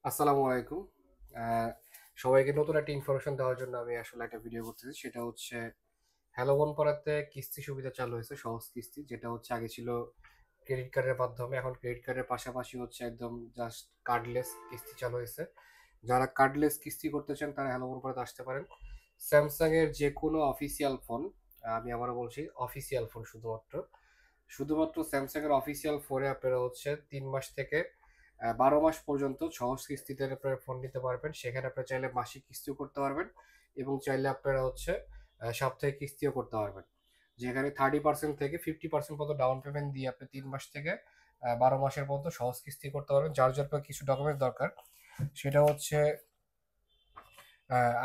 আসসালামু আলাইকুম। আহ, সবাইকে নতুন একটা ইনফরমেশন দেওয়ার জন্য আমি আসলে একটা ভিডিও করতেছি। সেটা হচ্ছে হ্যালো বন পাড়াতে কিস্তি সুবিধা চালু হয়েছে, সহজ কিস্তি। যেটা হচ্ছে আগে ছিল ক্রেডিট কার্ডের মাধ্যমে, এখন ক্রেডিট কার্ডের পাশাপাশি হচ্ছে একদম জাস্ট কার্ডলেস কিস্তি চালু হয়েছে। যারা কার্ডলেস কিস্তি করতে চান তারা হ্যালো বন পাড়াতে আসতে পারেন। স্যামসাং এর যে কোনো অফিসিয়াল ফোন, আমি আবারও বলছি অফিসিয়াল ফোন, শুধুমাত্র শুধুমাত্র স্যামসাং এর অফিসিয়াল ফোনে আপনারা হচ্ছে 3 মাস থেকে 12 মাস পর্যন্ত সহজ কিস্তিতে আপনারা ফোন নিতে পারবেন। সেখানে আপনারা চাইলে মাসিক কিস্তিও করতে পারবেন এবং চাইলে আপনারা হচ্ছে সাপ্তাহিক কিস্তিও করতে পারবেন। যেখানে 30% থেকে 50% পর্যন্ত ডাউন পেমেন্ট দিয়ে আপনি 3 মাস থেকে 12 মাসের পর্যন্ত সহজ কিস্তি করতে পারবেন। যার জন্য কিছু ডকুমেন্ট দরকার, সেটা হচ্ছে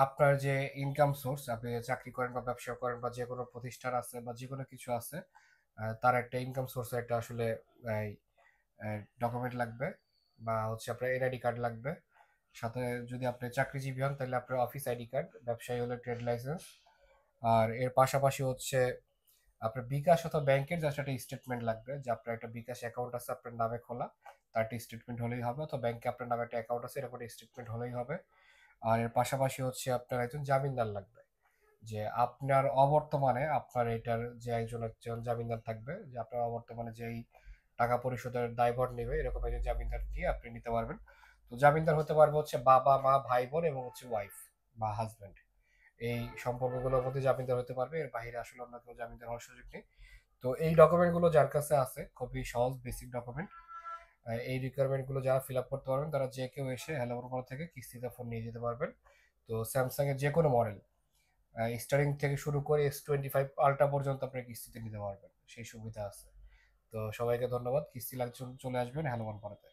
আপনার যে ইনকাম সোর্স, আপনি চাকরি করেন বা ব্যবসা করেন বা যে কোনো প্রতিষ্ঠান আছে বা যে কোনো কিছু আছে, তার একটা ইনকাম সোর্সের একটা আসলে ডকুমেন্ট লাগবে, বা হচ্ছে আপনার এনআইডি কার্ড লাগবে। সাথে যদি আপনি চাকরিজীবী হন তাহলে আপনার অফিস আইডি কার্ড, ব্যবসায়ী হলে ট্রেড লাইসেন্স। আর এর পাশাপাশি হচ্ছে আপনার বিকাশ অথবা ব্যাংকের জাস্ট একটা স্টেটমেন্ট লাগবে, যে আপনার একটা বিকাশ অ্যাকাউন্ট আছে আপনার নামে খোলা, তার একটা স্টেটমেন্ট হলেই হবে। অথবা ব্যাংকে আপনার নামে একটা অ্যাকাউন্ট আছে, এরকম একটা স্টেটমেন্ট হলেই হবে। আর এর পাশাপাশি হচ্ছে আপনার একজন জামিনদার লাগবে, যে আপনার অবর্তমানে আপনার এটার যে একজন জামিনদার থাকবে, যে আপনার অবর্তমানে যেই টাকা পরিশোধের দায়ভার নেবে, এরকম একজন জামিনদার দিয়ে আপনি নিতে পারবেন। তো জামিনদার হতে পারবে হচ্ছে বাবা মা ভাই বোন এবং হচ্ছে ওয়াইফ বা হাজবেন্ড। এই সম্পর্কগুলোর মধ্যে জামিনদার হতে পারবে, এর বাইরে আসলে অন্য কেউ জামিনদার হওয়ার সুযোগ নেই। তো এই ডকুমেন্টগুলো যার কাছে আছে, খুবই সহজ বেসিক ডকুমেন্ট, এই রিকোয়ারমেন্টগুলো যারা ফিল আপ করতে পারবেন তারা যে কেউ এসে হ্যালো থেকে কিস্তিতে ফোন নিয়ে যেতে পারবেন। তো স্যামসাং এর যে কোনো মডেল স্টারিং থেকে শুরু করে S25 আলট্রা পর্যন্ত আপনি কিস্তিতে নিতে পারবেন, সেই সুবিধা আছে। তো সবাইকে ধন্যবাদ। কিস্তি লাগছে চলে আসবেন হ্যালো পাড়াতে।